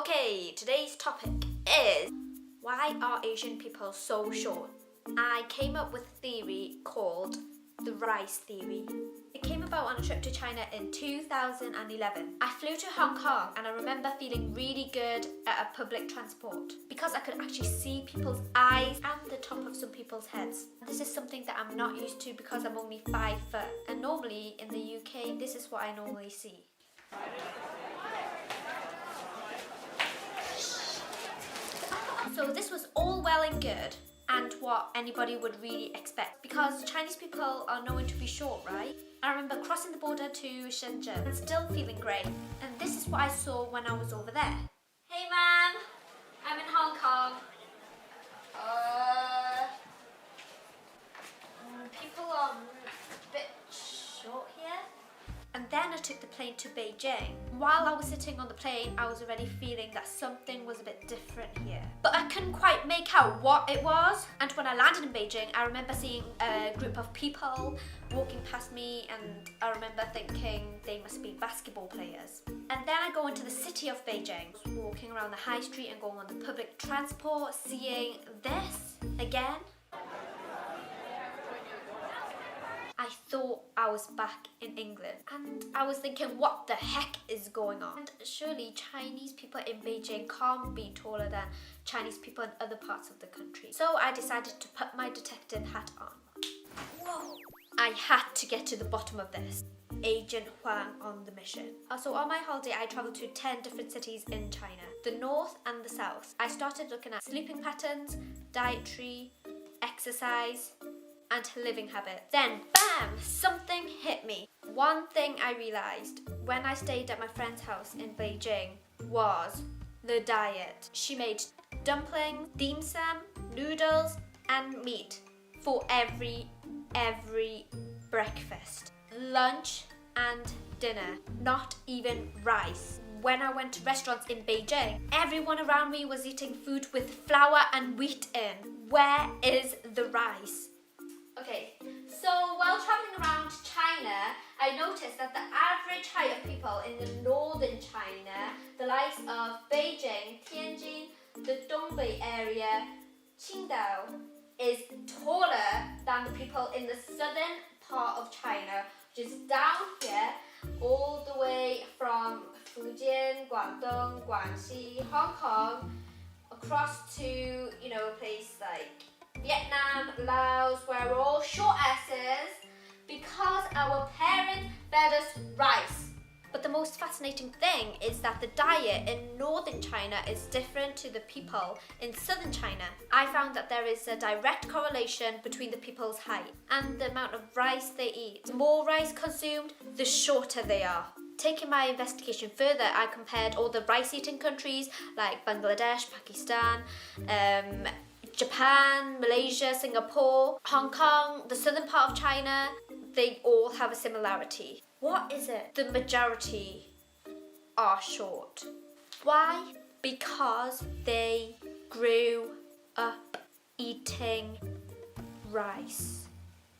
Okay, today's topic is why are Asian people so short? I came up with a theory called the rice theory. It came about on a trip to China in 2011. I flew to Hong Kong and I remember feeling really good at a public transport because I could actually see people's eyes and the top of some people's heads. This is something that I'm not used to because I'm only 5 foot, and normally in the UK this is what I normally see. So this was all well and good and what anybody would really expect because Chinese people are known to be short, right? I remember crossing the border to Shenzhen and still feeling great, and this is what I saw when I was over there. Hey man, I'm in Hong Kong. People are a bit short here. And then I took the plane to Beijing. While I was sitting on the plane, I was already feeling that something was a bit different here. But I couldn't quite make out what it was. And when I landed in Beijing, I remember seeing a group of people walking past me, and I remember thinking they must be basketball players. And then I go into the city of Beijing, walking around the high street and going on the public transport, seeing this again. I thought I was back in England, and I was thinking, what the heck is going on? And surely Chinese people in Beijing can't be taller than Chinese people in other parts of the country. So I decided to put my detective hat on. Whoa! I had to get to the bottom of this. Agent Huang on the mission. So on my holiday, I travelled to 10 different cities in China, the north and the south. I started looking at sleeping patterns, dietary, exercise, and living habits. Then, bam! Something hit me. One thing I realised when I stayed at my friend's house in Beijing was the diet. She made dumplings, dim sum, noodles, and meat for every breakfast, lunch, and dinner. Not even rice. When I went to restaurants in Beijing, everyone around me was eating food with flour and wheat in. Where is the rice? Okay, so while traveling around China, I noticed that the average height of people in the northern China, the likes of Beijing, Tianjin, the Dongbei area, Qingdao, is taller than the people in the southern part of China, which is down here, all the way from Fujian, Guangdong, Guangxi, Hong Kong, across to, a place like Vietnam, Laos, where we're all short asses because our parents fed us rice. But the most fascinating thing is that the diet in northern China is different to the people in southern China. I found that there is a direct correlation between the people's height and the amount of rice they eat. The more rice consumed, the shorter they are. Taking my investigation further, I compared all the rice-eating countries like Bangladesh, Pakistan, Japan, Malaysia, Singapore, Hong Kong, the southern part of China. They all have a similarity. What is it? The majority are short. Why? Because they grew up eating rice.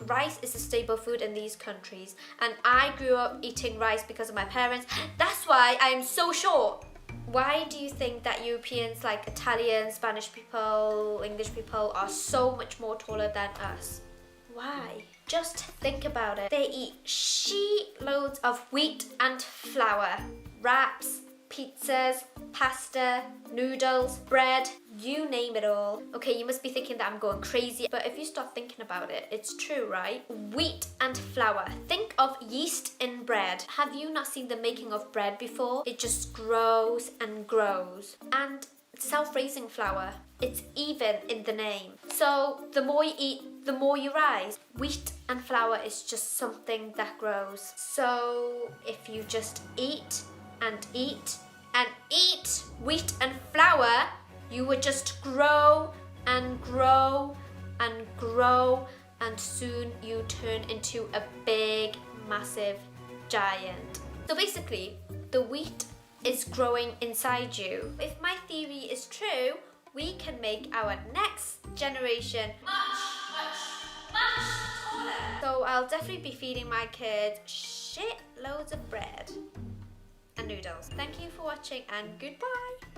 Rice is a staple food in these countries, and I grew up eating rice because of my parents. That's why I am so short. Why do you think that Europeans like Italian, Spanish people, English people are so much more taller than us? Why? Just think about it. They eat sheetloads of wheat and flour, wraps, pizzas, pasta, noodles, bread, you name it all. Okay, you must be thinking that I'm going crazy, but if you start thinking about it, it's true, right? Wheat and flour. Think of yeast in bread. Have you not seen the making of bread before? It just grows and grows. And self-raising flour, it's even in the name. So the more you eat, the more you rise. Wheat and flour is just something that grows. So if you just eat and eat and eat wheat and flour, you would just grow and grow and grow, and soon you turn into a big, massive giant. So basically, the wheat is growing inside you. If my theory is true, we can make our next generation much taller. So I'll definitely be feeding my kids shitloads of bread and noodles. Thank you for watching, and goodbye.